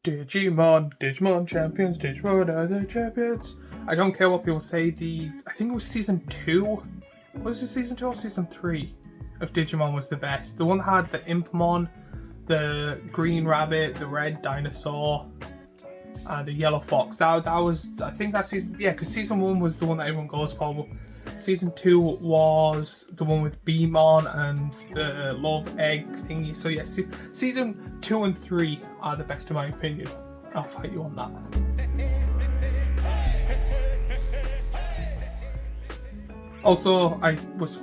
Digimon champions, Digimon are the champions. I don't care what people say, I think it was season 2. Was it season 2 or season 3 of Digimon was the best? The one that had the Impmon, the green rabbit, the red dinosaur, and the yellow fox. That was, I think that's season, yeah, because season 1 was the one that everyone goes for. Season 2 was the one with Beamon and the love egg thingy. So yes, season 2 and 3 are the best in my opinion. I'll fight you on that. Also, I was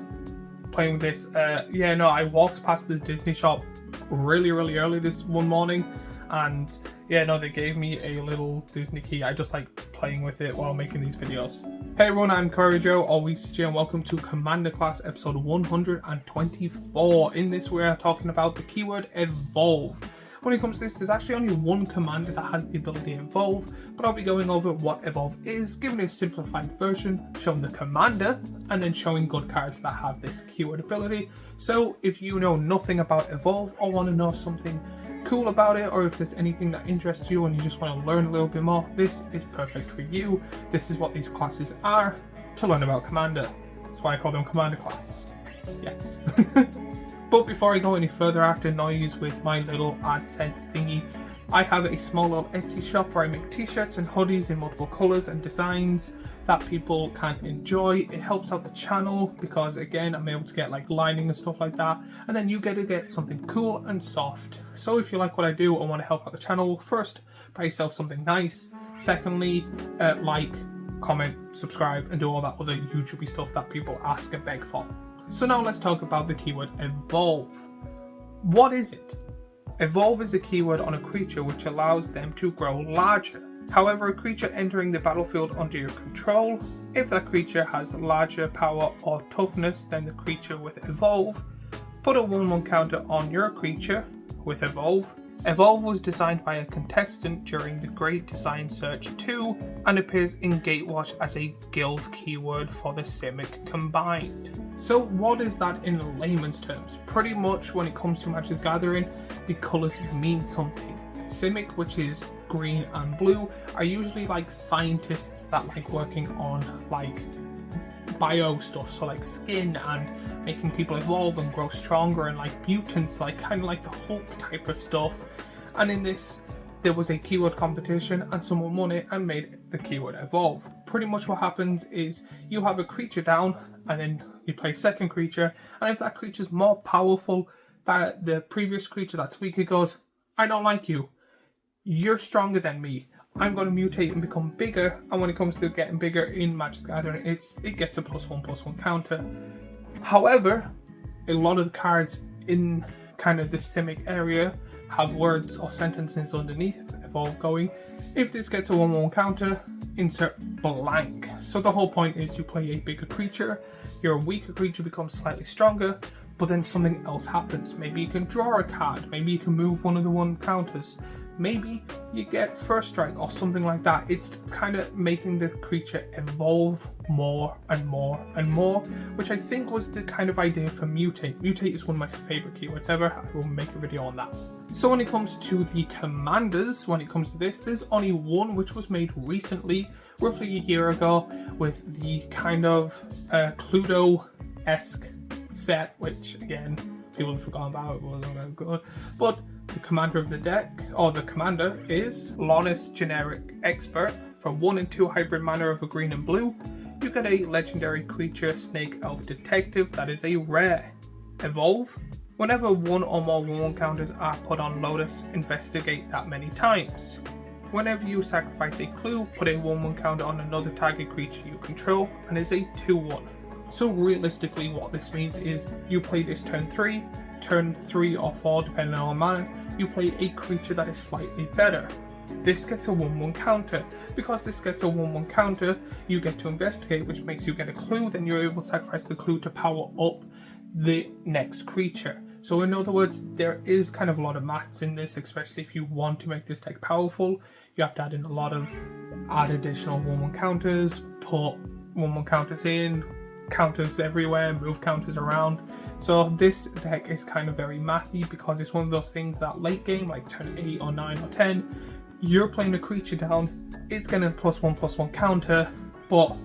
playing with this. I walked past the Disney shop really early this one morning, and they gave me a little Disney key. I just like playing with it while making these videos. Hey everyone, I'm Courageous, or WeCJ, and welcome to Commander Class episode 124. In this we are talking about the keyword evolve. When it comes to this, there's actually only one commander that has the ability evolve, but I'll be going over what evolve is, giving a simplified version, showing the commander, and then showing good cards that have this keyword ability. So if you know nothing about evolve or want to know something cool about it, or if there's anything that interests you and you just want to learn a little bit more, this is perfect for you. This is what these classes are, to learn about commander. That's why I call them commander class. Yes. But before I go any further, after noise with my little AdSense thingy, I have a small little Etsy shop where I make t-shirts and hoodies in multiple colours and designs that people can enjoy. It helps out the channel because, again, I'm able to get like lining and stuff like that, and then you get to get something cool and soft. So if you like what I do and want to help out the channel, first, buy yourself something nice. Secondly, like, comment, subscribe, and do all that other YouTubey stuff that people ask and beg for. So now let's talk about the keyword evolve. What is it? Evolve is a keyword on a creature which allows them to grow larger. However, a creature entering the battlefield under your control, if that creature has larger power or toughness than the creature with evolve, put a 1/1 counter on your creature with evolve. Evolve was designed by a contestant during the Great Design Search 2 and appears in Gatewatch as a guild keyword for the Simic combined. So what is that in layman's terms? Pretty much when it comes to Magic the Gathering, the colours mean something. Simic, which is green and blue, are usually like scientists that like working on like bio stuff, so like skin and making people evolve and grow stronger, and like mutants, like kind of like the Hulk type of stuff. And in this, there was a keyword competition and someone won it and made the keyword evolve. Pretty much what happens is you have a creature down and then you play a second creature, and if that creature is more powerful than the previous creature that's weak, it goes, I don't like you, you're stronger than me, I'm going to mutate and become bigger. And when it comes to getting bigger in Magic the Gathering, it gets a +1/+1 counter. However, a lot of the cards in kind of the Simic area have words or sentences underneath evolve going, if this gets a 1/1 counter, insert blank. So the whole point is you play a bigger creature, your weaker creature becomes slightly stronger, but then something else happens. Maybe you can draw a card, maybe you can move one of the 1 counters, maybe you get first strike or something like that. It's kind of making the creature evolve more and more and more, which I think was the kind of idea for Mutate. Mutate is one of my favourite keywords ever. I will make a video on that. So when it comes to the commanders, when it comes to this, there's only one which was made recently, roughly a year ago, with the kind of Cluedo-esque set, which again, people have forgotten about, it wasn't very good. But the commander of the deck, or the commander, is Lonis Generic Expert. For 1 and 2 hybrid mana of a green and blue, you get a legendary creature, Snake Elf Detective, that is a rare. Evolve. Whenever 1 or more 1/1 counters are put on Lotus, investigate that many times. Whenever you sacrifice a clue, put a 1/1 counter on another target creature you control, and is a 2/1. So realistically what this means is you play this turn 3 or 4 depending on mana, you play a creature that is slightly better. This gets a 1/1 counter. Because this gets a 1/1 counter, you get to investigate, which makes you get a clue, then you're able to sacrifice the clue to power up the next creature. So in other words, there is kind of a lot of maths in this, especially if you want to make this deck powerful. You have to add in a lot of additional 1/1 counters, put 1/1 counters in, counters everywhere, move counters around. So this deck is kind of very mathy because it's one of those things that late game, like turn 8 or 9 or 10, you're playing a creature down, it's getting a +1/+1 counter, but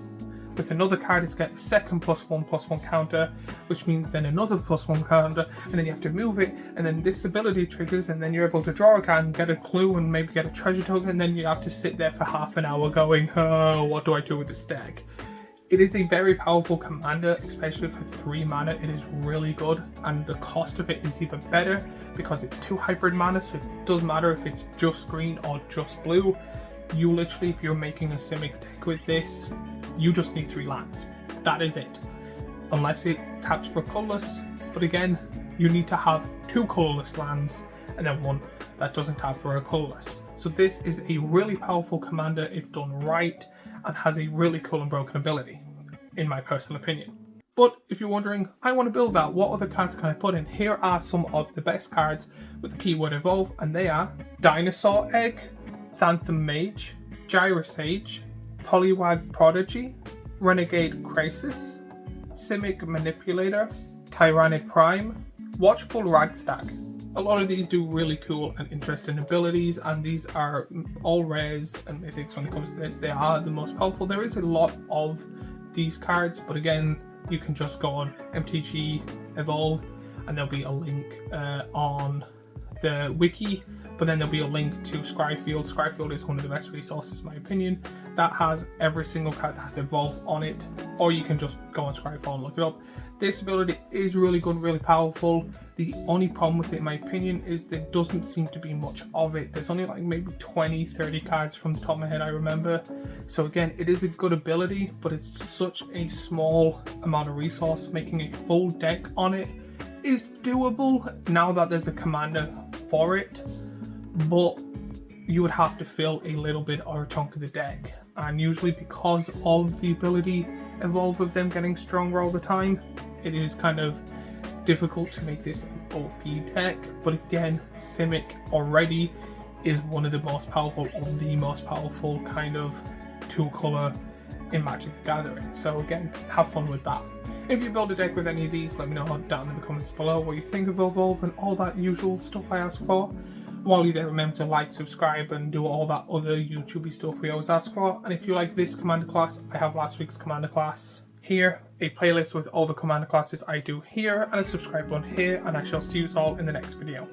with another card it's getting a second +1/+1 counter, which means then another +1 counter, and then you have to move it, and then this ability triggers, and then you're able to draw a card and get a clue and maybe get a treasure token, and then you have to sit there for half an hour going, oh, what do I do with this deck? It is a very powerful commander, especially for 3 mana. It is really good, and the cost of it is even better because it's 2 hybrid mana, so it doesn't matter if it's just green or just blue. You literally, if you're making a Simic deck with this, you just need 3 lands. That is it. Unless it taps for colorless, but again, you need to have 2 colorless lands and then 1 that doesn't tap for a colorless. So this is a really powerful commander if done right, and has a really cool and broken ability, in my personal opinion. But if you're wondering, I want to build that, what other cards can I put in? Here are some of the best cards with the keyword evolve, and they are Dinosaur Egg, Thantham Mage, Gyrosage, Poliwag Prodigy, Renegade Crisis, Simic Manipulator, Tyrannid Prime, Watchful Ragstag. A lot of these do really cool and interesting abilities, and these are all rares and mythics when it comes to this. They are the most powerful. There is a lot of these cards, but again, you can just go on MTG Evolve and there'll be a link on the wiki, but then there'll be a link to Scryfield. Scryfield is one of the best resources in my opinion that has every single card that has Evolve on it, or you can just go on Scryfall and look it up. This ability is really good, really powerful. The only problem with it in my opinion is there doesn't seem to be much of it. There's only like maybe 20-30 cards from the top of my head I remember. So again, it is a good ability, but it's such a small amount of resource. Making a full deck on it is doable now that there's a commander for it, but you would have to fill a little bit or a chunk of the deck, and usually because of the ability evolve of them getting stronger all the time, it is kind of difficult to make this an OP deck. But again, Simic already is one of the most powerful, or the most powerful kind of 2-color in Magic the Gathering. So again, have fun with that. If you build a deck with any of these, let me know down in the comments below what you think of Evolve and all that usual stuff I ask for. While you're there, remember to like, subscribe, and do all that other YouTubey stuff we always ask for. And if you like this commander class, I have last week's commander class here, a playlist with all the commander classes I do here, and a subscribe button here, and I shall see you all in the next video.